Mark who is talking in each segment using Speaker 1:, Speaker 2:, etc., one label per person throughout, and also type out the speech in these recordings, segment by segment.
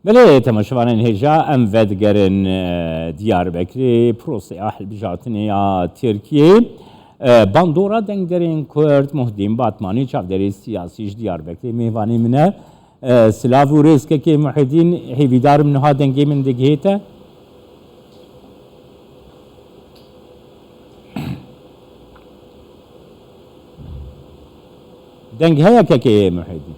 Speaker 1: بله تماشاوانان هجا ام ودگرن دیاربکری پروسه هلبجارتنی یا ترکیه باندورا دنگدرین کرد مهدیم باتمانی چافدری سیاسیش دیاربکری میوانی منه سلاف و ریسک که محیدین هیویدار منها دنگی من دگهیته دنگ هیا که محیدین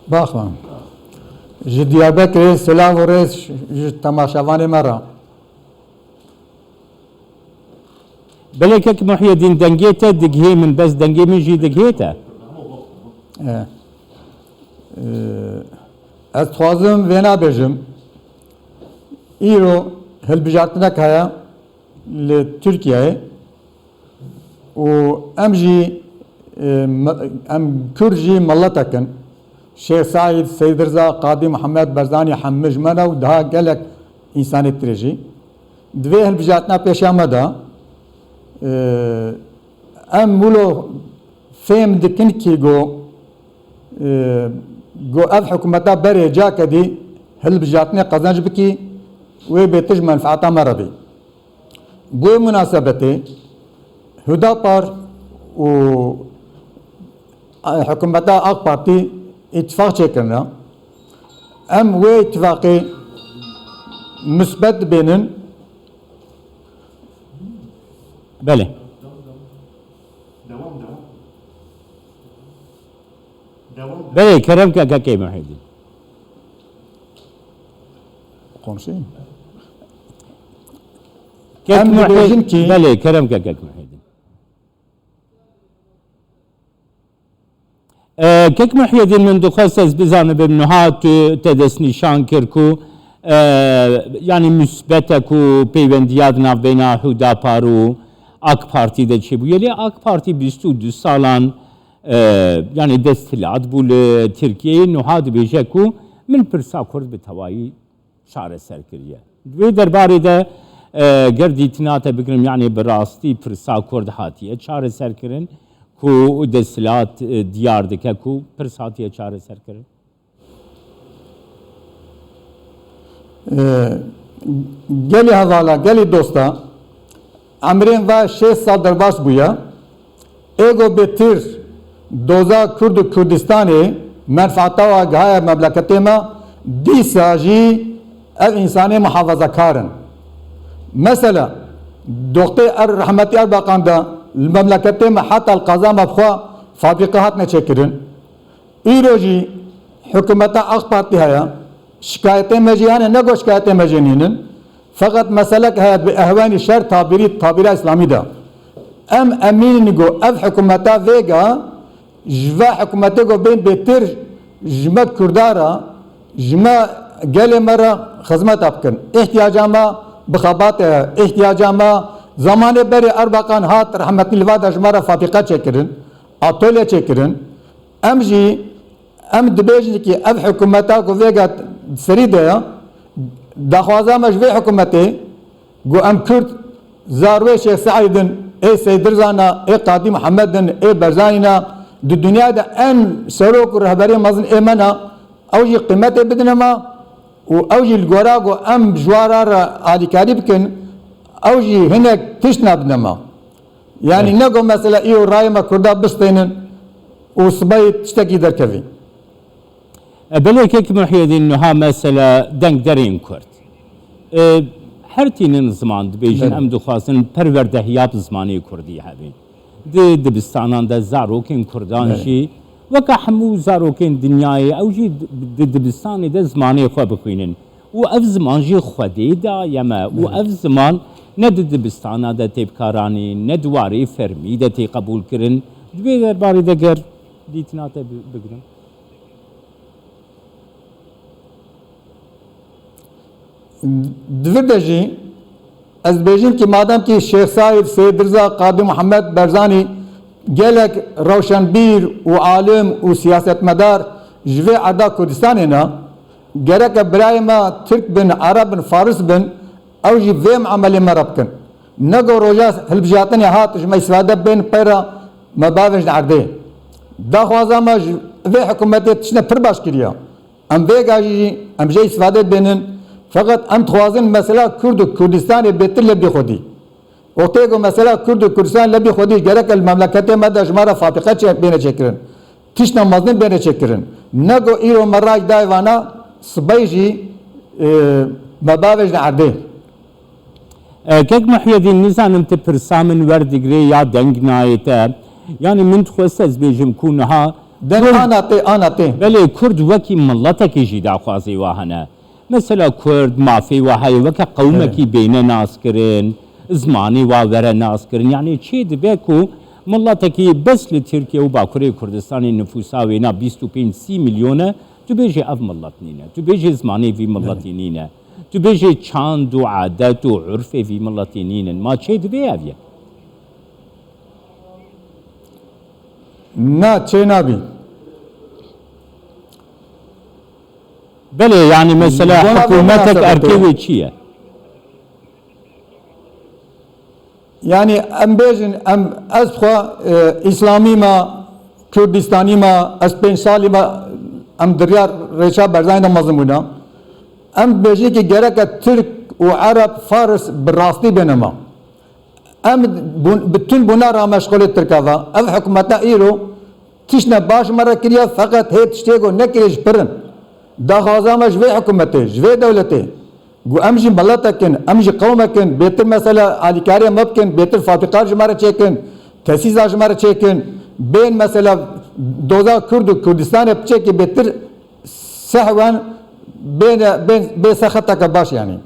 Speaker 2: باخوان جی دیاربکر سلاف و ریس جی تماشاوان مرا
Speaker 1: بله که محیدین دنگیته دگهی من بس دنگی من جی دگهیته
Speaker 2: از خوازم وینا بجم ایرو هلبجارتنا کهیا لترکیه و ام جی ام کرجی ملتکن شیخ سعید سید رضا قاضی محمد برزانی حمج منا و ده گلک انسانی ترجی دوی هلبجارتنا پیش آمده ام مولو فهم دکن کی گو اف حکومتا بره جا کدی هلبجارتنا قزنج بکی و بیتج منفعتا مربی بو مناسبته هدا پر و حکومتا آق پارتی اتفاق چکرنا ام و اتفاقی مثبت بینن
Speaker 1: بله بله کرم که محیدین
Speaker 2: قمشين
Speaker 1: ام محیدین کی بله کرم که محیدین كيك محيدين من دخلت بزان بمنهات تدس نشان كركو يعني مثبتكو بيوندياد ناف بين هدا بارو اك بارتي ده چي بو يلي اك بارتي 22 سالان يعني دستلات بول تركيا نهاد بيجكو من برسا كرد بتوائي شعر سركريه دوي درباري ده گردي تناته بگرم يعني براستي برسا كرد هاتيه شعر سركرين کو دستلات دیار دکه کو پرساتیه چاره سر کرد
Speaker 2: گلی حوالا گلی دوستا امرین و 6 سال درباس بویا ایگو بتر دوزا کرد و کردستانی منفعتا و گهای مملکتی ما دی ساجی او انسانی محافظه کارن مثلا دکتر رحمتی ارباقان دا المملكة حتى القضاء مبخوا فابريقات نشكرن إيروجي حكومة أخبارتي هيا شكايتين مجيانة نقو شكايتين مجانين فقط مسألة هيا بأهوان شر تعبير إسلامي دا أمين نقو أف حكومة فيغا جوا حكومة جو بين بيتر جمع كردارا جمع قالي مرة خدمات أبكن احتياجا ما بخابات احتياجا ما زمانه بری اربعان هات رحمت الله دجمارا فابریقه چکرن آتوله چکرن ام دبیجنی که اف حکومتا کو ویگات سریده دخوازا مجوی حکومتی گو ام کرد زاروی شیخ سعیدن ای سید رزانا ای قاضی محمدن ای برزانینا دو دنیا دا ان سروک و رهبری مزن ایمنا اوجی قیمت بدنما و اوجی الگورا گو ام جوارا را آلیکاری بکن اوجي هناك تشنب نما يعني نقو مثلا ايو رايما كردا بستينن وصبيت تشتكي دركفي
Speaker 1: بلي كيك محيدين انها مثلا دنگ درين كرد هرتين زمان بيجن ام دخواستن پرورده هياب زماني كردي هبين دبستانان دا زاروكين كردان شي وكا حمو زاروكين دنياي اوجي دبستاني دا زماني خوا بخوينن و اف زمان جي خودي دا يما و اف زمان ند دبستانا دا تبکارانی ندواری فرمی دا تی قبول کرن دوی درباره دگر دیتناتا بگرن
Speaker 2: دوی بجی از بیجیم که مادام که شیخ سعید سید رضا قاضی محمد برزانی گلک روشنبیر و عالم و سیاستمدار جوی عدا کردستانی نا گرک برای ما ترک بن عرب بن فارس بن او جي فيم عملي مربكن نگو روجا هلبجاتن هات جمع استفاده بین پیرا مباوش عرده دا خوازا ما في حكومتي تشنا پر باش كريا ام بيجاجي ام جاي استفاده بينن فقط ام خوازن مثلا كرد كردستان بيتل لبي خودي وقتيگو مثلا كرد كردستان لبي خودي جرك المملكت مدى جمارة فابقه چه بينه چكرن تشنا مزن بينه چكرن نگو ايرو مراج دايوانا صبيجي مباوش عرده
Speaker 1: كيك محي الدين نزانم تبرسامن وردقري يا دنگ نايته يعني من تخوست بيجم كونها
Speaker 2: دن آناته
Speaker 1: بله كرد وكي ملتك جدا خوازي واهنا مثلا كرد مافي وهاي وكا قومكي بين ناس كرين زماني واورا ناس كرين يعني چه دبكو ملتكي بس لتركيا وباكوري كردستان نفوسا وينا 25 مليون تو بيجي اف ملتنينه تو بيجي زماني في ملتينينه تو بيجي چاند و عادت و عرف في ملتينينه ما چه دبي افيه
Speaker 2: نا چه نابي
Speaker 1: بله يعني مثلا حكومتك اركيوي چيه
Speaker 2: يعني ام بيجن ام اسخوا اسلامي ما كردستاني ما اسبنسالي ما ام دريار ريشا برزاين مزمونا ام بيجي كي جرك ترك وعرب فارس بالراستي بينما ام بتن بنا را مشغول تركافا اف حكومتا ايرو تشنا باش مره كريا فقط هي تشتيغو نكريش برن دا غازامه جوي حكومتي جوي دولتي گو امجي ملتكن امجي قومكن بيتر مثلا عليكاريا ممكن بيتر فابقار جماره چيكن تاسيس جماره چيكن بين مثلا دوزا كرد كردستان بچيكي بيتر سهوان بين سخطك باش يعني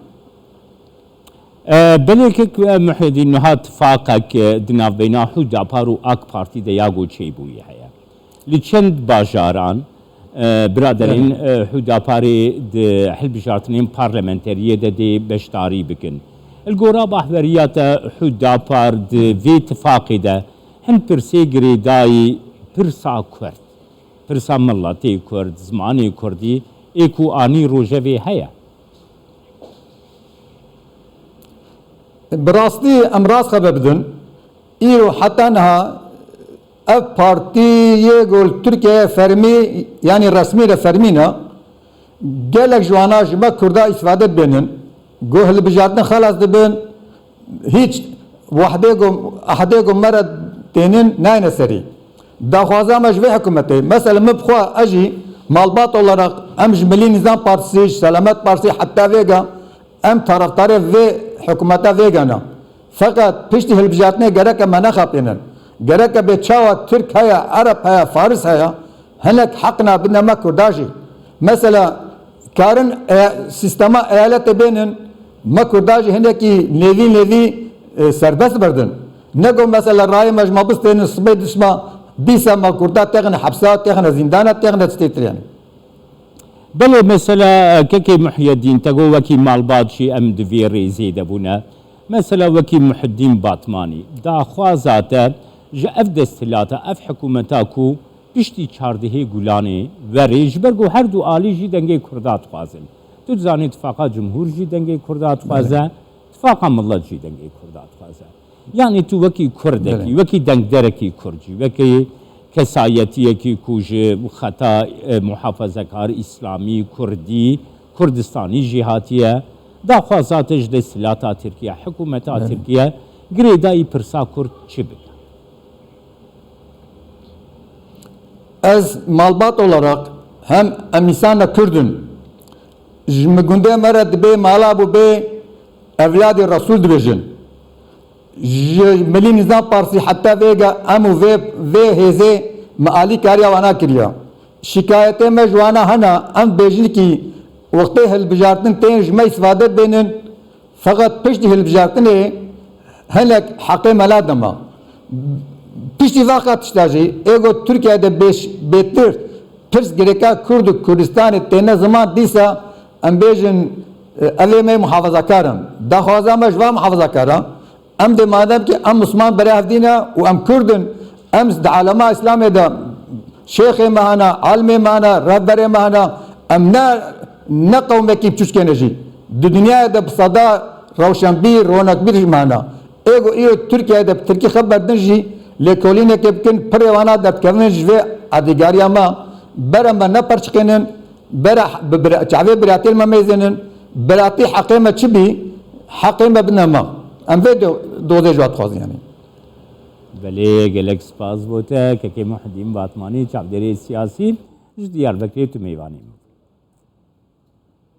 Speaker 1: بلکه محی الدین نها اتفاقك دناف بينا حدا بارو اك بارتي دا ياغو چي بوي هيا لچند باجاران برادرين حدا باري د حل بجارتنين پارلمنتريه دا دي بشتاري بكن الگورا بحوريات حدا بار د في اتفاقي دا هن پرسي گريداي پرسا كرد پرسا ملتي كرد زماني كردي ايكو آني روجوي هيا
Speaker 2: براستي امراض خبر بدن ايرو حتى انها اف بارتي يقول تركيا فرمي يعني رسمي فرمينا قالك جوانا جما كردا استفادة بينن قو هل بجاتنا خلاص دبن هيج احديكم مرة تنين ناين سري دا خوازا مجبي حكومتي مثلا مبخوا اجي مالبات olarak ام جملي نظام بارسي سلامات بارسي حتى فيغا ام طرفدار في حكومتا فيغانا فقط پشت هلبجاتنا گرك منا خاطينن گرك بچاوا ترك هيا عرب هيا فارس هيا هناك حقنا بنما كرداجي مثلا كارن سيستما ايالات بينن ما كرداجي هناكي نيفي سربس بردن نگو مثلا راي مجمع بستين صبي دشما بيسا ما كردا تغن حبسات تغن زندانات تغن تستيتر يعني
Speaker 1: بله مثلا كي محي الدين تقول وكي مالبادشي ام دفيري زيد ابونا مثلا وكي محي الدين باطماني دا خوازاته جا اف دستلاته اف حكومتاكو بشتي چاردهي گولاني وريج برگو هر دو آلي جي دنگي كردات خوازن تو زاني اتفاقا جمهور جي دنگي كردات خوازه اتفاقا ملت جي دنگي كردات خوازه يعني تو وكي كردكي وكي دنگ دركي كرجي وكي کسایتیه که کوج خطا محافظه کار اسلامی کردی کردستانی جهاتیه دا خوازاتش دستلاتا ترکیه حکومتا ترکیه گریدایی پرسا کرد چی بگه
Speaker 2: از مالبات olarak hem emisanla Kürdün jmgunde mera dibe mala bu be evladı Resul dibejin ملي نظام بارسي حتى فيجا امو في هزي مالي كاريا وانا كريا شكايتي مجوانا هنا ام بيجنكي وقتها البجارتن تين جمع استفادة بينن فقط بيشتي البجارتن هلك حقي ملادما بيشتي فقط تشتاجي ايغو تركيا ده بيتر ترس جريكا كردستان تين زمان ديسا ام بيجن اليمي محافظة كارم دا خوازا مجوا محافظة كارم ام de madem ki am Müslüman berevdina ve am Kürdün am de alama İslam'e da şeyh mahana alme mahana rabbere mahana am ne kavme ki çüşkeneji dünyaya da sada ravşan bir ronak bir mahana ایگو ایو ترکیه ده ترکی خبر نجی لکولینه که بکن پریوانا دب کردن جوه ادیگاری ما برم نه پرچکنن برا چاوی براتی ما میزنن براتی حقیمه چی بی حقیمه بنما ام وی دوزه جوات خوازی یعنی
Speaker 1: بله گلک سپاس بوده که محدیم باتمانی چاودری سیاسی دیار بکری تو میوانیم